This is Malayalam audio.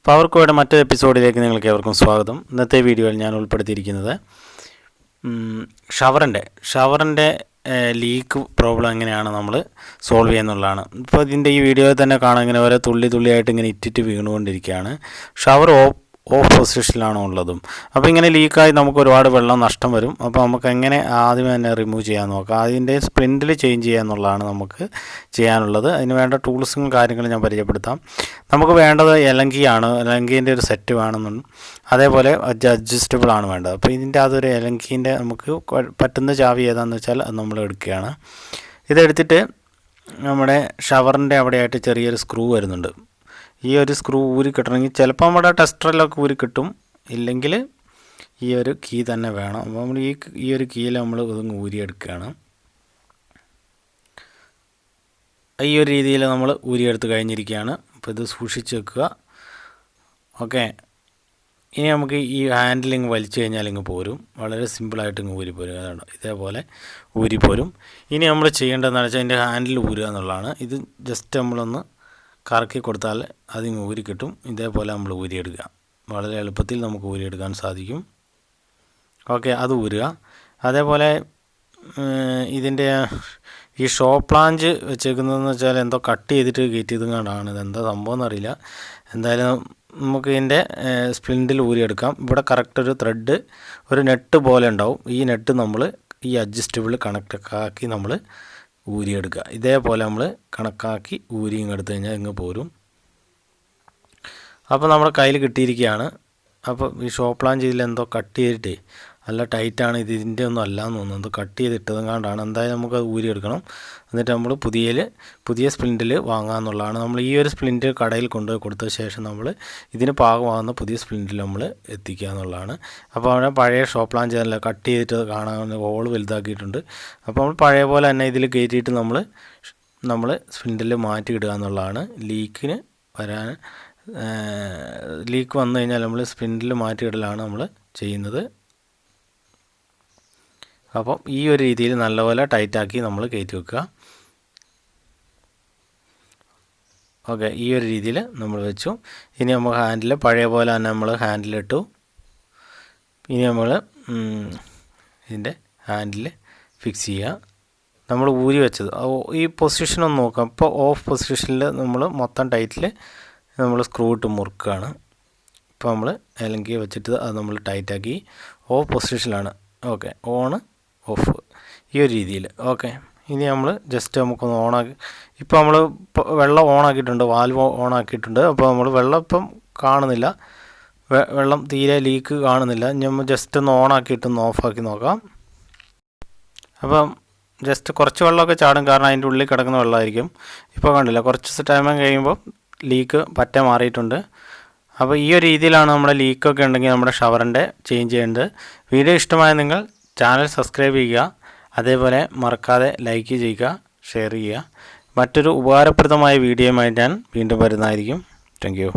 പവർകോയുടെ മറ്റൊരു എപ്പിസോഡിലേക്ക് നിങ്ങൾക്ക് ഏവർക്കും സ്വാഗതം. ഇന്നത്തെ വീഡിയോയിൽ ഞാൻ ഉൾപ്പെടുത്തിയിരിക്കുന്നത് ഷവറിൻ്റെ ലീക്ക് പ്രോബ്ലം എങ്ങനെയാണ് നമ്മൾ സോൾവ് ചെയ്യുന്നുള്ളതാണ്. ഇപ്പോൾ ഇതിൻ്റെ ഈ വീഡിയോയിൽ തന്നെ കാണാൻ ഇങ്ങനെ ഓരോ തുള്ളിയായിട്ട് ഇങ്ങനെ ഇറ്റിറ്റ് വീണുകൊണ്ടിരിക്കുകയാണ്. ഷവർ ഓഫ് പൊസിഷനിലാണ് ഉള്ളതും. അപ്പോൾ ഇങ്ങനെ ലീക്കായി നമുക്ക് ഒരുപാട് വെള്ളം നഷ്ടം വരും. അപ്പോൾ നമുക്ക് എങ്ങനെ ആദ്യം തന്നെ റിമൂവ് ചെയ്യാൻ നോക്കാം. അതിൻ്റെ സ്പ്രിൻഡിൽ ചേഞ്ച് ചെയ്യുക എന്നുള്ളതാണ് നമുക്ക് ചെയ്യാനുള്ളത്. അതിന് വേണ്ട ടൂൾസും കാര്യങ്ങളും ഞാൻ പരിചയപ്പെടുത്താം. നമുക്ക് വേണ്ടത് എലങ്കിയാണ്. എലങ്കീൻ്റെ ഒരു സെറ്റ് വേണമെന്നുണ്ട്. അതേപോലെ അഡ്ജസ്റ്റബിൾ ആണ് വേണ്ടത്. അപ്പോൾ ഇതിൻ്റെ അതൊരു എലങ്കീൻ്റെ നമുക്ക് പറ്റുന്ന ചാവി ഏതാണെന്ന് വെച്ചാൽ അത് നമ്മൾ എടുക്കുകയാണ്. ഇതെടുത്തിട്ട് നമ്മുടെ ഷവറിൻ്റെ അവിടെയായിട്ട് ചെറിയൊരു സ്ക്രൂ വരുന്നുണ്ട്. ഈ ഒരു സ്ക്രൂ ഊരി കിട്ടണമെങ്കിൽ ചിലപ്പോൾ നമ്മുടെ ടെസ്റ്ററിലൊക്കെ ഊരി കിട്ടും, ഇല്ലെങ്കിൽ ഈ ഒരു കീ തന്നെ വേണം. അപ്പോൾ നമ്മൾ ഈ ഒരു കീയിൽ നമ്മൾ ഇതൊന്ന് ഊരിയെടുക്കുകയാണ്. ഈ ഒരു രീതിയിൽ നമ്മൾ ഊരിയെടുത്ത് കഴിഞ്ഞിരിക്കുകയാണ്. അപ്പോൾ ഇത് സൂക്ഷിച്ച് വെക്കുക. ഓക്കെ, ഇനി നമുക്ക് ഈ ഹാൻഡിലിങ് വലിച്ചു കഴിഞ്ഞാൽ ഇങ്ങ് പോരും. വളരെ സിമ്പിളായിട്ട് ഇങ്ങ് ഊരിപ്പോരും. അതാണ് ഇതേപോലെ ഊരിപ്പോരും. ഇനി നമ്മൾ ചെയ്യേണ്ടതെന്ന് വെച്ചാൽ അതിൻ്റെ ഹാൻഡിൽ ഊരുക എന്നുള്ളതാണ്. ഇത് ജസ്റ്റ് നമ്മളൊന്ന് കറക്കി കൊടുത്താൽ അതിങ്ങ് ഊരി കിട്ടും. ഇതേപോലെ നമ്മൾ ഊരിയെടുക്കുക. വളരെ എളുപ്പത്തിൽ നമുക്ക് ഊരിയെടുക്കാൻ സാധിക്കും. ഓക്കെ, അത് ഊരുക. അതേപോലെ ഇതിൻ്റെ ഈ ഷോ പ്ലാഞ്ച് വെച്ചേക്കുന്നതെന്ന് വെച്ചാൽ എന്തോ കട്ട് ചെയ്തിട്ട് കയറ്റിയതും കൊണ്ടാണ്. ഇതെന്താ സംഭവം എന്നറിയില്ല. എന്തായാലും നമുക്ക് ഇതിൻ്റെ സ്പ്രിൻഡിൽ ഊരിയെടുക്കാം. ഇവിടെ കറക്റ്റ് ഒരു ത്രെഡ്, ഒരു നെറ്റ് പോലെ ഉണ്ടാവും. ഈ നെറ്റ് നമ്മൾ ഈ അഡ്ജസ്റ്റബിൾ കണക്കാക്കി നമ്മൾ ഊരിയെടുക്കുക. ഇതേപോലെ നമ്മൾ കണക്കാക്കി ഊരി ഇങ്ങെടുത്ത് കഴിഞ്ഞാൽ ഇങ്ങ് പോരും. അപ്പോൾ നമ്മുടെ കയ്യിൽ കിട്ടിയിരിക്കുകയാണ്. അപ്പോൾ ഈ ഷോ പ്ലാൻ ചെയ്തിൽ എന്തോ കട്ട് ചെയ്തിട്ടേ നല്ല ടൈറ്റാണ്. ഇതിൻ്റെ ഒന്നും അല്ലാന്ന് തോന്നുന്നു. എന്തോ കട്ട് ചെയ്തിട്ടതും കൊണ്ടാണ്. എന്തായാലും നമുക്കത് ഊരിയെടുക്കണം. എന്നിട്ട് നമ്മൾ പുതിയ സ്പ്ലിൻഡിൽ വാങ്ങാമെന്നുള്ളതാണ്. നമ്മൾ ഈ ഒരു സ്പ്ലിൻഡ് കടയിൽ കൊണ്ടുപോയി കൊടുത്ത ശേഷം നമ്മൾ ഇതിന് പാകമാകുന്ന പുതിയ സ്പ്ലിൻഡിൽ നമ്മൾ എത്തിക്കുക എന്നുള്ളതാണ്. അപ്പോൾ അവിടെ പഴയ ഷോ പ്ലാൻ ചെയ്തല്ല, കട്ട് ചെയ്തിട്ട് കാണാൻ ഹോൾ വലുതാക്കിയിട്ടുണ്ട്. അപ്പോൾ നമ്മൾ പഴയ പോലെ തന്നെ ഇതിൽ കയറ്റിയിട്ട് നമ്മൾ സ്പ്ലിൻഡിൽ മാറ്റിയിടുക എന്നുള്ളതാണ്. ലീക്ക് വന്നു കഴിഞ്ഞാൽ നമ്മൾ സ്പ്ലിൻഡിൽ മാറ്റിയിടലാണ് നമ്മൾ ചെയ്യുന്നത്. അപ്പം ഈ ഒരു രീതിയിൽ നല്ലപോലെ ടൈറ്റാക്കി നമ്മൾ കയറ്റി വെക്കുക. ഓക്കെ, ഈ ഒരു രീതിയിൽ നമ്മൾ വെച്ചു. ഇനി നമ്മൾ ഹാൻഡിൽ പഴയ പോലെ തന്നെ നമ്മൾ ഹാൻഡിലിട്ടു. ഇനി നമ്മൾ ഇതിൻ്റെ ഹാൻഡിൽ ഫിക്സ് ചെയ്യുക. നമ്മൾ ഊരി വെച്ചത് ഈ പൊസിഷനൊന്ന് നോക്കാം. ഇപ്പോൾ ഓഫ് പൊസിഷനിൽ നമ്മൾ മൊത്തം ടൈറ്റിൽ നമ്മൾ സ്ക്രൂ ഇട്ട് മുറുക്കുകയാണ്. ഇപ്പോൾ നമ്മൾ എലങ്കി വെച്ചിട്ട് അത് നമ്മൾ ടൈറ്റാക്കി ഓഫ് പൊസിഷനിലാണ്. ഓക്കെ, ഓണ് ഓഫ് ഈ ഒരു രീതിയിൽ. ഓക്കെ, ഇനി നമ്മൾ ജസ്റ്റ് നമുക്കൊന്ന് ഓണാക്കി. ഇപ്പോൾ നമ്മൾ വെള്ളം ഓണാക്കിയിട്ടുണ്ട്, വാൽവ് ഓണാക്കിയിട്ടുണ്ട്. അപ്പോൾ നമ്മൾ വെള്ളം ഇപ്പം കാണുന്നില്ല, വെള്ളം തീരെ ലീക്ക് കാണുന്നില്ല. ഇനി നമ്മൾ ജസ്റ്റ് ഒന്ന് ഓണാക്കിയിട്ടൊന്ന് ഓഫാക്കി നോക്കാം. അപ്പം ജസ്റ്റ് കുറച്ച് വെള്ളമൊക്കെ ചാടും, കാരണം അതിൻ്റെ ഉള്ളിൽ കിടക്കുന്ന വെള്ളമായിരിക്കും. ഇപ്പോൾ കണ്ടില്ല, കുറച്ച് ടൈം കഴിയുമ്പോൾ ലീക്ക് പറ്റ മാറിയിട്ടുണ്ട്. അപ്പോൾ ഈ ഒരു രീതിയിലാണ് നമ്മുടെ ലീക്കൊക്കെ ഉണ്ടെങ്കിൽ നമ്മുടെ ഷവറിൻ്റെ ചേഞ്ച് ചെയ്യേണ്ടത്. വീഡിയോ ഇഷ്ടമായ നിങ്ങൾ ചാനൽ സബ്സ്ക്രൈബ് ചെയ്യുക. അതേപോലെ മറക്കാതെ ലൈക്ക് ചെയ്യുക, ഷെയർ ചെയ്യുക. മറ്റൊരു ഉപകാരപ്രദമായ വീഡിയോയുമായി ഞാൻ വീണ്ടും വരുന്നതായിരിക്കും. Thank you.